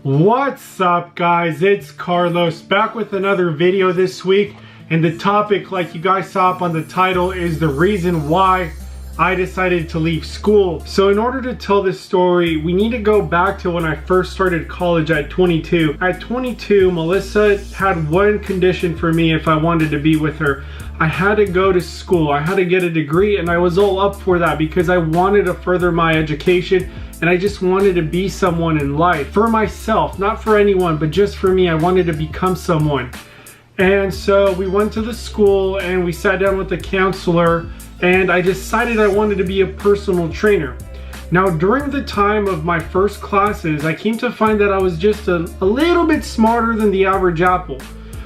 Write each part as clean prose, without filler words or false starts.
What's up, guys? It's Carlos back with another video this week, and the topic, like you guys saw up on the title, is the reason why I decided to leave school. So in order to tell this story, we need to go back to when I first started college at 22. At 22, Melissa had one condition for me if I wanted to be with her. I had to go to school, I had to get a degree, and I was all up for that because I wanted to further my education and I just wanted to be someone in life. For myself, not for anyone, but just for me. I wanted to become someone. And so we went to the school and we sat down with the counselor, and I decided I wanted to be a personal trainer. Now, during the time of my first classes, I came to find that I was just a little bit smarter than the average apple.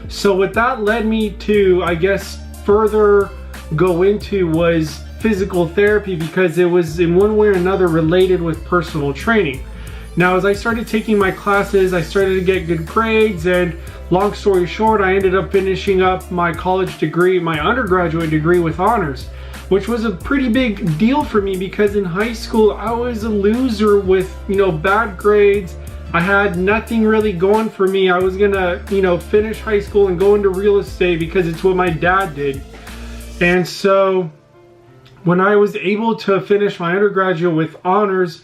So what that led me to, I guess, further go into was physical therapy, because it was in one way or another related with personal training. Now, as I started taking my classes, I started to get good grades, and long story short, I ended up finishing up my college degree, my undergraduate degree, with honors, which was a pretty big deal for me because in high school I was a loser with, bad grades. I had nothing really going for me. I was gonna, finish high school and go into real estate because it's what my dad did. And so when I was able to finish my undergraduate with honors,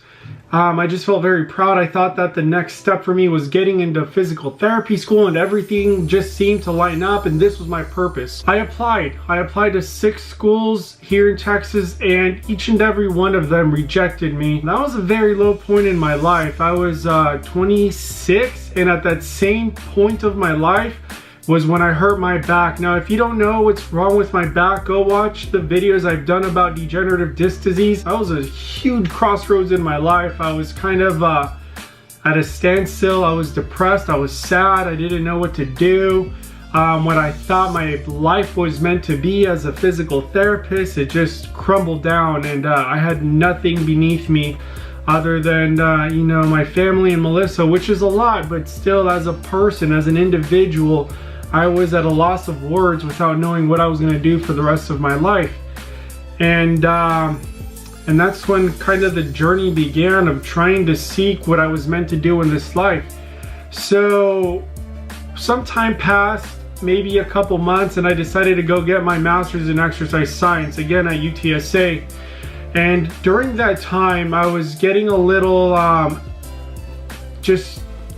I just felt very proud. I thought that the next step for me was getting into physical therapy school, and everything just seemed to line up, and this was my purpose. I applied to 6 schools here in Texas, and each and every one of them rejected me. That was a very low point in my life. I was 26, and at that same point of my life was when I hurt my back. Now, if you don't know what's wrong with my back, go watch the videos I've done about degenerative disc disease. That was a huge crossroads in my life. I was kind of at a standstill. I was depressed, I was sad, I didn't know what to do. What I thought my life was meant to be as a physical therapist, it just crumbled down, and I had nothing beneath me other than, my family and Melissa, which is a lot, but still, as a person, as an individual, I was at a loss of words without knowing what I was going to do for the rest of my life. And that's when kind of the journey began of trying to seek what I was meant to do in this life. So some time passed, maybe a couple months, and I decided to go get my master's in exercise science, again at UTSA. And during that time, I was getting a little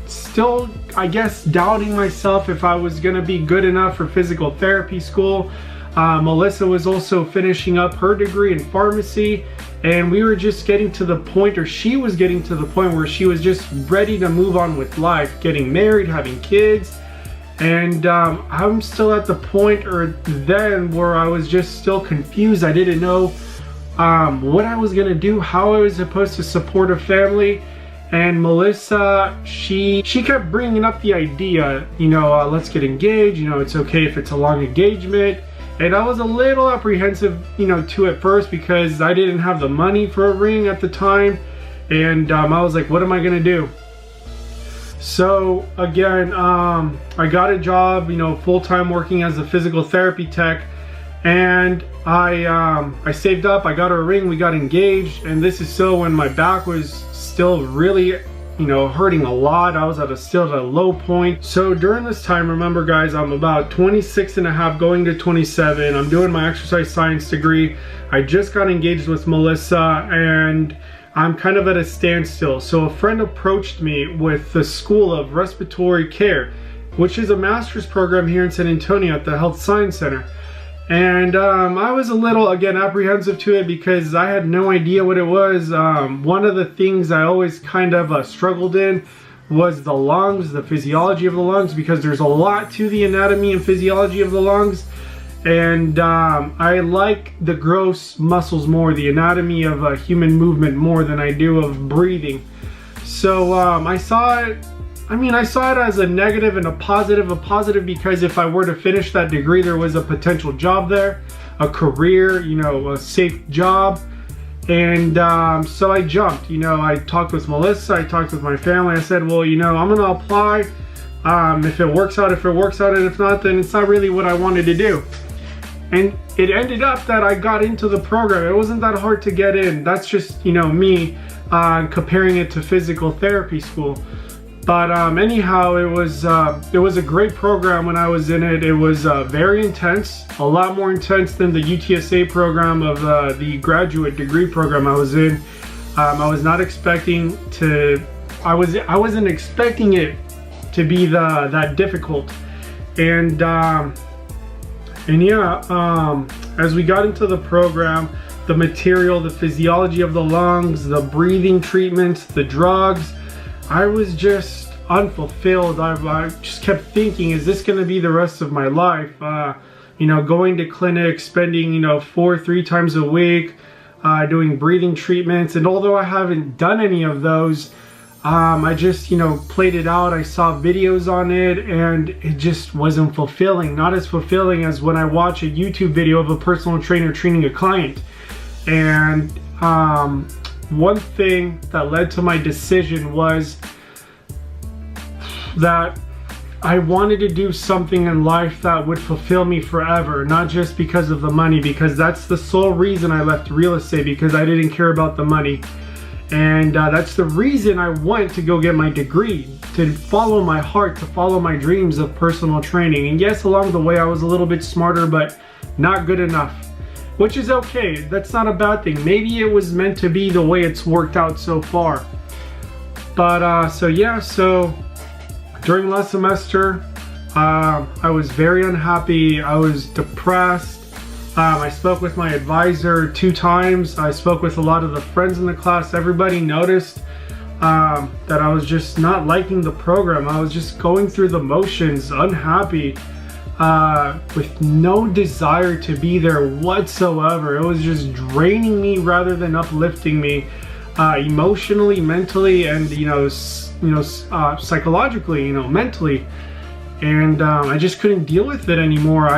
still, I guess, doubting myself if I was gonna be good enough for physical therapy school. Melissa was also finishing up her degree in pharmacy, and we were just getting to the point, or she was getting to the point where she was just ready to move on with life, getting married, having kids. And I'm still at the point then where I was just still confused. I didn't know what I was gonna do, how I was supposed to support a family. And Melissa, she kept bringing up the idea, let's get engaged, it's okay if it's a long engagement. And I was a little apprehensive, to at first, because I didn't have the money for a ring at the time. And I was like, what am I gonna do? So again, I got a job, full-time working as a physical therapy tech. And I saved up, I got her a ring, we got engaged. And this is so when my back was still really, hurting a lot. I was still at a low point. So during this time, remember guys, I'm about 26 and a half, going to 27. I'm doing my exercise science degree. I just got engaged with Melissa, and I'm kind of at a standstill. So a friend approached me with the School of Respiratory Care, which is a master's program here in San Antonio at the Health Science Center. And I was a little, again, apprehensive to it because I had no idea what it was. One of the things I always kind of struggled in was the lungs, the physiology of the lungs, because there's a lot to the anatomy and physiology of the lungs. And I like the gross muscles more, the anatomy of human movement more than I do of breathing. So I saw it as a negative and a positive because if I were to finish that degree, there was a potential job there, a career, a safe job. And so I jumped, I talked with Melissa, I talked with my family. I said, well, I'm gonna apply. If it works out, and if not, then it's not really what I wanted to do. And it ended up that I got into the program. It wasn't that hard to get in. That's just, me comparing it to physical therapy school. But anyhow, it was a great program when I was in it. It was very intense, a lot more intense than the UTSA program of the graduate degree program I was in. I was not expecting to, I wasn't expecting it to be that difficult. And yeah, as we got into the program, the material, the physiology of the lungs, the breathing treatments, the drugs, I was just unfulfilled. I just kept thinking, is this going to be the rest of my life? You know, going to clinics, spending, you know, 3 times a week, doing breathing treatments. And although I haven't done any of those, I just, you know, played it out. I saw videos on it and it just wasn't fulfilling. Not as fulfilling as when I watch a YouTube video of a personal trainer training a client. And one thing that led to my decision was that I wanted to do something in life that would fulfill me forever, not just because of the money, because that's the sole reason I left real estate, because I didn't care about the money. And that's the reason I went to go get my degree, to follow my heart, to follow my dreams of personal training. And yes, along the way I was a little bit smarter, but not good enough, which is okay. That's not a bad thing. Maybe it was meant to be the way it's worked out so far. But so yeah, so during last semester, I was very unhappy. I was depressed. I spoke with my advisor 2 times. I spoke with a lot of the friends in the class. Everybody noticed that I was just not liking the program. I was just going through the motions, unhappy, with no desire to be there whatsoever. It was just draining me rather than uplifting me, emotionally, mentally, and psychologically, mentally. And I just couldn't deal with it anymore.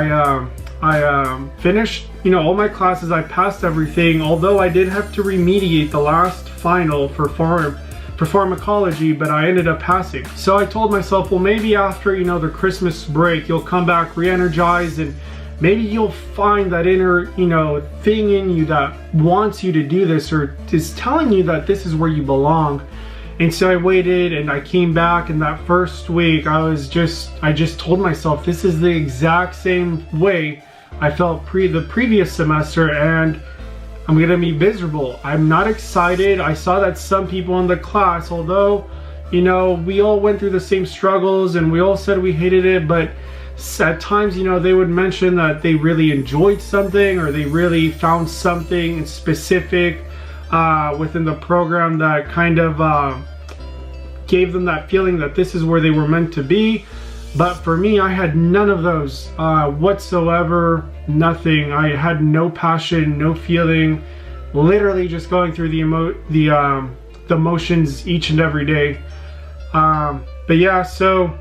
I finished, all my classes. I passed everything, although I did have to remediate the last final for pharmacology, but I ended up passing. So I told myself, well, maybe after, the Christmas break, you'll come back re-energized, and maybe you'll find that inner, thing in you that wants you to do this, or is telling you that this is where you belong. And so I waited and I came back, and that first week I just told myself, this is the exact same way I felt the previous semester, and I'm gonna be miserable. I'm not excited. I saw that some people in the class, although, we all went through the same struggles and we all said we hated it, but at times, they would mention that they really enjoyed something, or they really found something specific within the program that kind of gave them that feeling that this is where they were meant to be. But for me, I had none of those whatsoever. Nothing. I had no passion, no feeling, literally just going through the motions each and every day. But yeah, so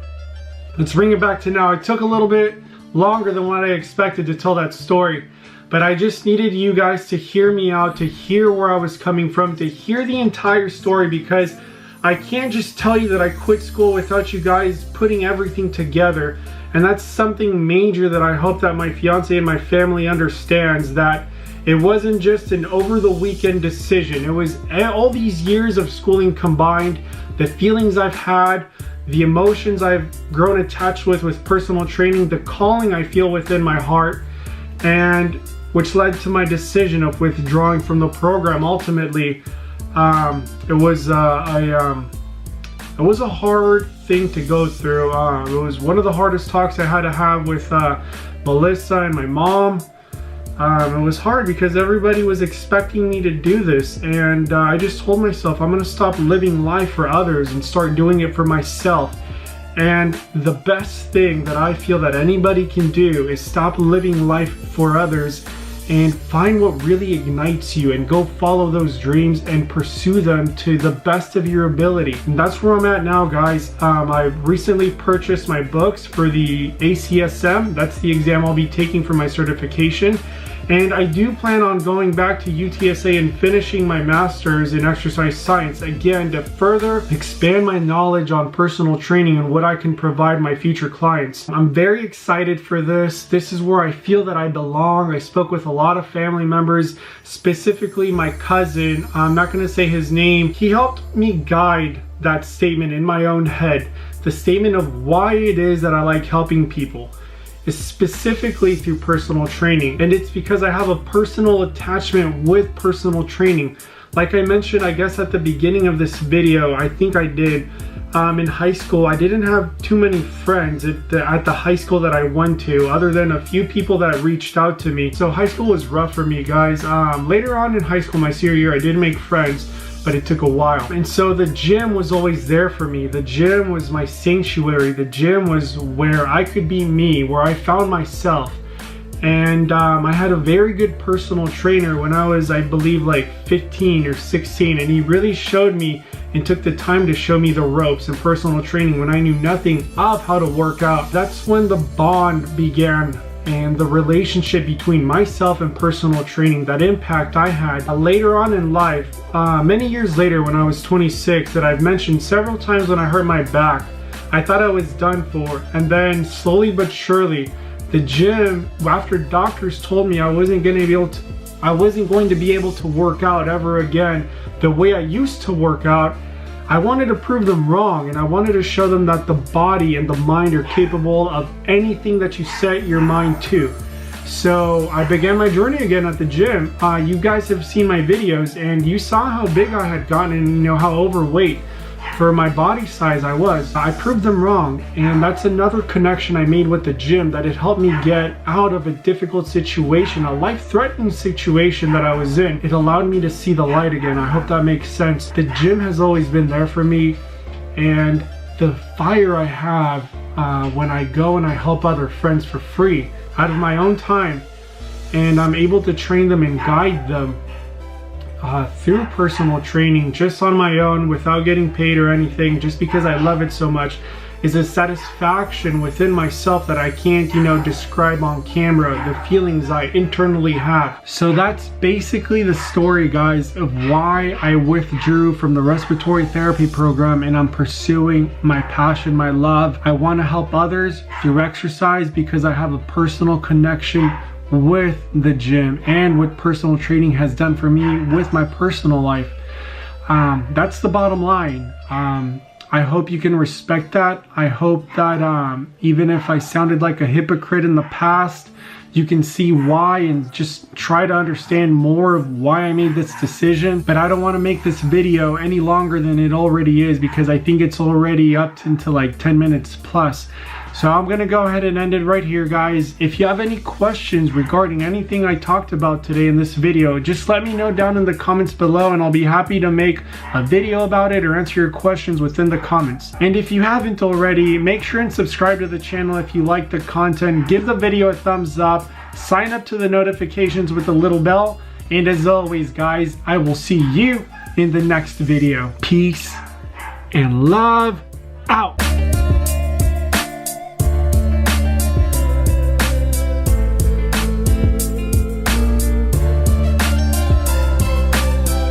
let's bring it back to now. It took a little bit longer than what I expected to tell that story, but I just needed you guys to hear me out, to hear where I was coming from, to hear the entire story, because I can't just tell you that I quit school without you guys putting everything together. And that's something major that I hope that my fiance and my family understands, that it wasn't just an over the weekend decision. It was all these years of schooling combined, the feelings I've had, the emotions I've grown attached with personal training, the calling I feel within my heart, and which led to my decision of withdrawing from the program ultimately. It was a hard thing to go through. It was one of the hardest talks I had to have with Melissa and my mom. It was hard because everybody was expecting me to do this, and I just told myself I'm gonna stop living life for others and start doing it for myself. And the best thing that I feel that anybody can do is stop living life for others and find what really ignites you, and go follow those dreams and pursue them to the best of your ability. And that's where I'm at now, guys. I recently purchased my books for the ACSM. That's the exam I'll be taking for my certification. And I do plan on going back to UTSA and finishing my master's in exercise science, again, to further expand my knowledge on personal training and what I can provide my future clients. I'm very excited for this. This is where I feel that I belong. I spoke with a lot of family members, specifically my cousin. I'm not going to say his name. He helped me guide that statement in my own head, the statement of why it is that I like helping people, is specifically through personal training. And it's because I have a personal attachment with personal training. Like I mentioned, I guess at the beginning of this video, I think I did, in high school, I didn't have too many friends at the high school that I went to, other than a few people that reached out to me. So high school was rough for me, guys. Later on in high school, my senior year, I did make friends, but it took a while. And so the gym was always there for me. The gym was my sanctuary. The gym was where I could be me, where I found myself. And I had a very good personal trainer when I was, I believe, like 15 or 16, and he really showed me and took the time to show me the ropes in personal training when I knew nothing of how to work out. That's when the bond began, and the relationship between myself and personal training, that impact I had later on in life, many years later when I was 26, that I've mentioned several times. When I hurt my back, I thought I was done for, and then slowly but surely, the gym, after doctors told me I wasn't going to be able to work out ever again the way I used to work out, I wanted to prove them wrong, and I wanted to show them that the body and the mind are capable of anything that you set your mind to. So I began my journey again at the gym. You guys have seen my videos, and you saw how big I had gotten, and you know how overweight for my body size I was. I proved them wrong, and that's another connection I made with the gym, that it helped me get out of a difficult situation, a life-threatening situation that I was in. It allowed me to see the light again. I hope that makes sense. The gym has always been there for me, and the fire I have when I go and I help other friends for free out of my own time, and I'm able to train them and guide them through personal training, just on my own, without getting paid or anything, just because I love it so much, is a satisfaction within myself that I can't, describe on camera, the feelings I internally have. So that's basically the story, guys, of why I withdrew from the respiratory therapy program, and I'm pursuing my passion, my love. I want to help others through exercise because I have a personal connection with the gym and what personal training has done for me with my personal life. That's the bottom line. I hope you can respect that. I hope that even if I sounded like a hypocrite in the past, you can see why and just try to understand more of why I made this decision. But I don't want to make this video any longer than it already is, because I think it's already up into like 10 minutes plus. So I'm gonna go ahead and end it right here, guys. If you have any questions regarding anything I talked about today in this video, just let me know down in the comments below, and I'll be happy to make a video about it or answer your questions within the comments. And if you haven't already, make sure and subscribe to the channel if you like the content. Give the video a thumbs up, sign up to the notifications with the little bell, and as always, guys, I will see you in the next video. Peace and love out.